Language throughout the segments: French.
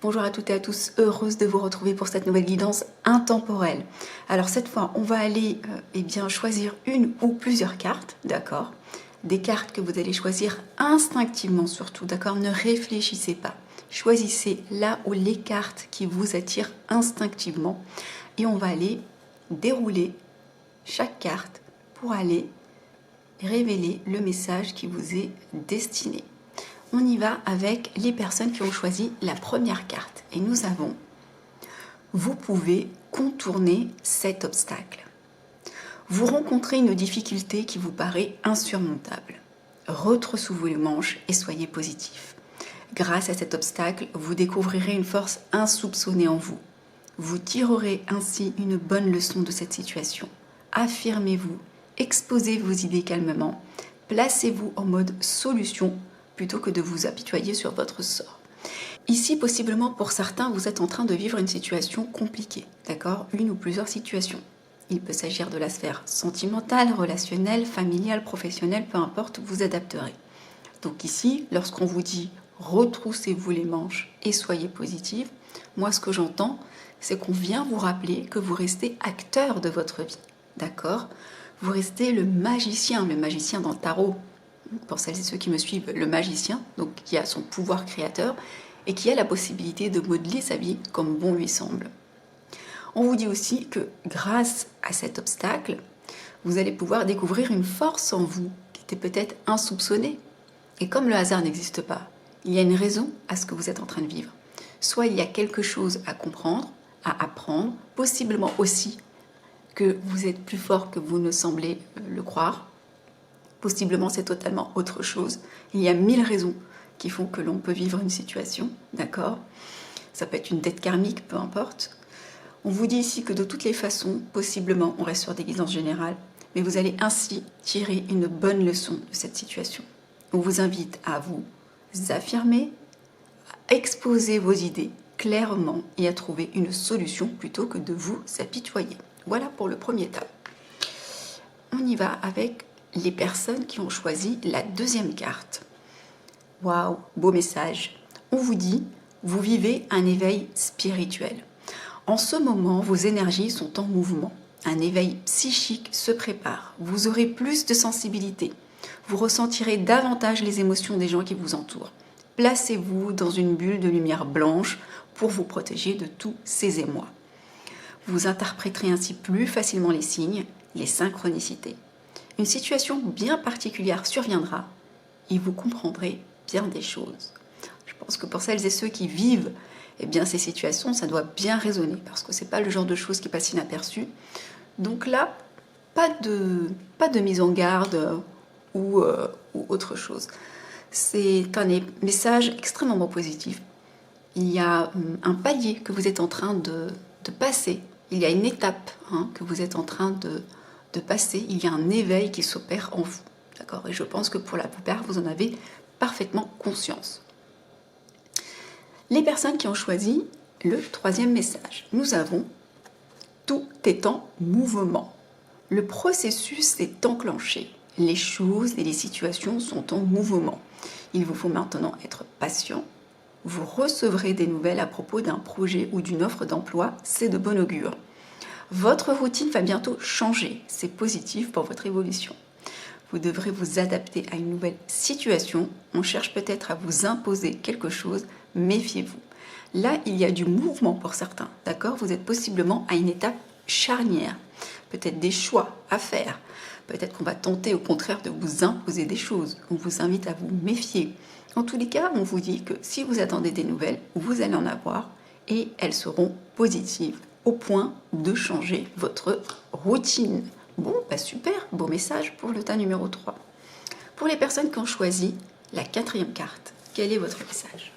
Bonjour à toutes et à tous, heureuse de vous retrouver pour cette nouvelle guidance intemporelle. Alors cette fois, on va aller choisir une ou plusieurs cartes, d'accord? Des cartes que vous allez choisir instinctivement surtout, d'accord? Ne réfléchissez pas. Choisissez là où les cartes qui vous attirent instinctivement et on va aller dérouler chaque carte pour aller révéler le message qui vous est destiné. On y va avec les personnes qui ont choisi la première carte. Et nous avons, vous pouvez contourner cet obstacle. Vous rencontrez une difficulté qui vous paraît insurmontable. Retroussez-vous les manches et soyez positif. Grâce à cet obstacle, vous découvrirez une force insoupçonnée en vous. Vous tirerez ainsi une bonne leçon de cette situation. Affirmez-vous, exposez vos idées calmement, placez-vous en mode solution plutôt que de vous apitoyer sur votre sort. Ici, possiblement pour certains, vous êtes en train de vivre une situation compliquée, d'accord? Une ou plusieurs situations. Il peut s'agir de la sphère sentimentale, relationnelle, familiale, professionnelle, peu importe, vous adapterez. Donc ici, lorsqu'on vous dit retroussez-vous les manches et soyez positive, moi ce que j'entends, c'est qu'on vient vous rappeler que vous restez acteur de votre vie, d'accord? Vous restez le magicien dans le tarot. Pour celles et ceux qui me suivent, le magicien, donc qui a son pouvoir créateur et qui a la possibilité de modeler sa vie comme bon lui semble. On vous dit aussi que grâce à cet obstacle, vous allez pouvoir découvrir une force en vous qui était peut-être insoupçonnée. Et comme le hasard n'existe pas, il y a une raison à ce que vous êtes en train de vivre. Soit il y a quelque chose à comprendre, à apprendre, possiblement aussi que vous êtes plus fort que vous ne semblez le croire. Possiblement, c'est totalement autre chose. Il y a 1000 raisons qui font que l'on peut vivre une situation, d'accord? Ça peut être une dette karmique, peu importe. On vous dit ici que de toutes les façons, possiblement, on reste sur des guidances générales, mais vous allez ainsi tirer une bonne leçon de cette situation. On vous invite à vous affirmer, à exposer vos idées clairement et à trouver une solution plutôt que de vous apitoyer. Voilà pour le premier tas. On y va avec les personnes qui ont choisi la deuxième carte. Waouh, beau message. On vous dit, vous vivez un éveil spirituel. En ce moment, vos énergies sont en mouvement. Un éveil psychique se prépare. Vous aurez plus de sensibilité. Vous ressentirez davantage les émotions des gens qui vous entourent. Placez-vous dans une bulle de lumière blanche pour vous protéger de tous ces émois. Vous interpréterez ainsi plus facilement les signes, les synchronicités. Une situation bien particulière surviendra et vous comprendrez bien des choses. Je pense que pour celles et ceux qui vivent ces situations, ça doit bien résonner parce que ce n'est pas le genre de choses qui passe inaperçu. Donc là, pas de mise en garde ou autre chose. C'est un message extrêmement positif. Il y a un palier que vous êtes en train de passer. Il y a une étape que vous êtes en train de passer. Il y a un éveil qui s'opère en vous. D'accord? Et je pense que pour la plupart, vous en avez parfaitement conscience. Les personnes qui ont choisi le troisième message. Nous avons « Tout est en mouvement ». Le processus est enclenché. Les choses et les situations sont en mouvement. Il vous faut maintenant être patient. Vous recevrez des nouvelles à propos d'un projet ou d'une offre d'emploi. C'est de bon augure. Votre routine va bientôt changer. C'est positif pour votre évolution. Vous devrez vous adapter à une nouvelle situation. On cherche peut-être à vous imposer quelque chose. Méfiez-vous. Là, il y a du mouvement pour certains. D'accord? Vous êtes possiblement à une étape charnière. Peut-être des choix à faire. Peut-être qu'on va tenter au contraire de vous imposer des choses. On vous invite à vous méfier. En tous les cas, on vous dit que si vous attendez des nouvelles, vous allez en avoir et elles seront positives au point de changer votre routine. Bon, super, beau message pour le tas numéro 3. Pour les personnes qui ont choisi la quatrième carte, quel est votre message?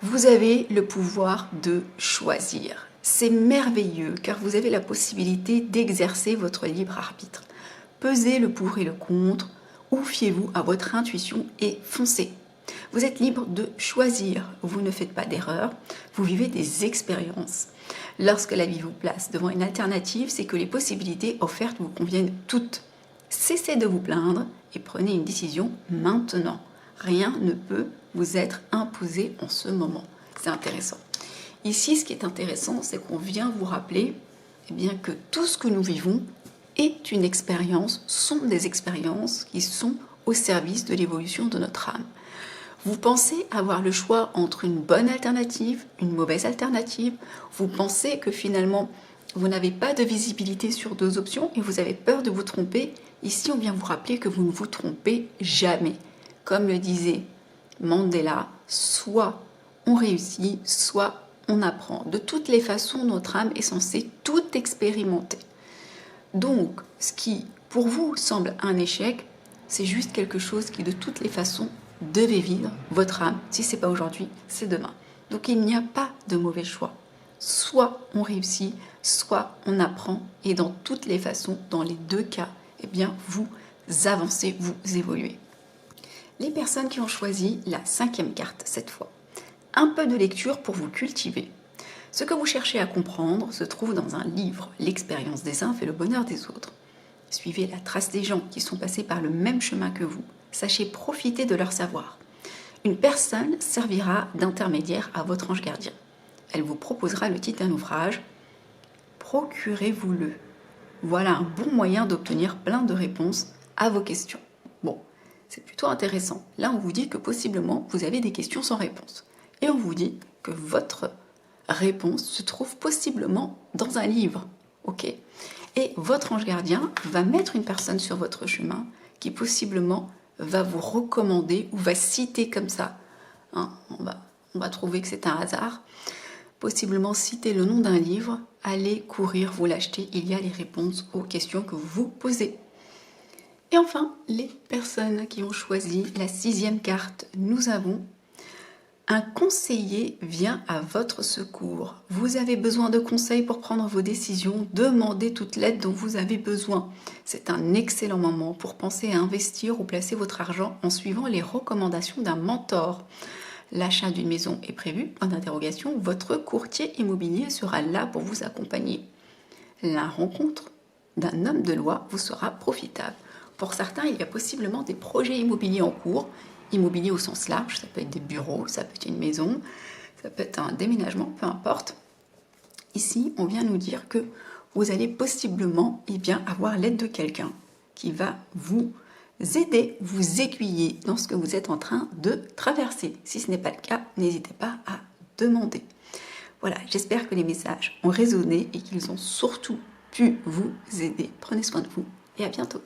Vous avez le pouvoir de choisir. C'est merveilleux car vous avez la possibilité d'exercer votre libre arbitre. Pesez le pour et le contre, ou fiez-vous à votre intuition et foncez. Vous êtes libre de choisir, vous ne faites pas d'erreur, vous vivez des expériences. Lorsque la vie vous place devant une alternative, c'est que les possibilités offertes vous conviennent toutes. Cessez de vous plaindre et prenez une décision maintenant. Rien ne peut vous être imposé en ce moment. c'est intéressant. Ici, ce qui est intéressant, c'est qu'on vient vous rappeler eh bien, que tout ce que nous vivons est une expérience, sont des expériences qui sont au service de l'évolution de notre âme. Vous pensez avoir le choix entre une bonne alternative, une mauvaise alternative. Vous pensez que finalement, vous n'avez pas de visibilité sur deux options et vous avez peur de vous tromper. Ici, on vient vous rappeler que vous ne vous trompez jamais. Comme le disait Mandela, soit on réussit, soit on apprend. De toutes les façons, notre âme est censée tout expérimenter. Donc, ce qui, pour vous, semble un échec, c'est juste quelque chose qui, de toutes les façons, devait vivre votre âme. Si ce n'est pas aujourd'hui, c'est demain. Donc, il n'y a pas de mauvais choix. Soit on réussit, soit on apprend. Et dans toutes les façons, dans les deux cas, eh bien, vous avancez, vous évoluez. Les personnes qui ont choisi la 5e carte cette fois. Un peu de lecture pour vous cultiver. Ce que vous cherchez à comprendre se trouve dans un livre. L'expérience des uns fait le bonheur des autres. Suivez la trace des gens qui sont passés par le même chemin que vous. Sachez profiter de leur savoir. Une personne servira d'intermédiaire à votre ange gardien. Elle vous proposera le titre d'un ouvrage. Procurez-vous-le. Voilà un bon moyen d'obtenir plein de réponses à vos questions. Bon, c'est plutôt intéressant. Là, on vous dit que possiblement, vous avez des questions sans réponse. Et on vous dit que votre réponse se trouve possiblement dans un livre. Ok ? Et votre ange gardien va mettre une personne sur votre chemin qui possiblement va vous recommander ou va citer comme ça. Hein, on va trouver que c'est un hasard. Possiblement citer le nom d'un livre. Allez courir, vous l'acheter. Il y a les réponses aux questions que vous vous posez. Et enfin, les personnes qui ont choisi la 6e carte, nous avons un conseiller vient à votre secours. Vous avez besoin de conseils pour prendre vos décisions. Demandez toute l'aide dont vous avez besoin. C'est un excellent moment pour penser à investir ou placer votre argent en suivant les recommandations d'un mentor. L'achat d'une maison est prévu, point d'interrogation. Votre courtier immobilier sera là pour vous accompagner. La rencontre d'un homme de loi vous sera profitable. Pour certains, il y a possiblement des projets immobiliers en cours. Immobilier au sens large, ça peut être des bureaux, ça peut être une maison, ça peut être un déménagement, peu importe. Ici, on vient nous dire que vous allez possiblement avoir l'aide de quelqu'un qui va vous aider, vous aiguiller dans ce que vous êtes en train de traverser. Si ce n'est pas le cas, n'hésitez pas à demander. Voilà, j'espère que les messages ont résonné et qu'ils ont surtout pu vous aider. Prenez soin de vous et à bientôt.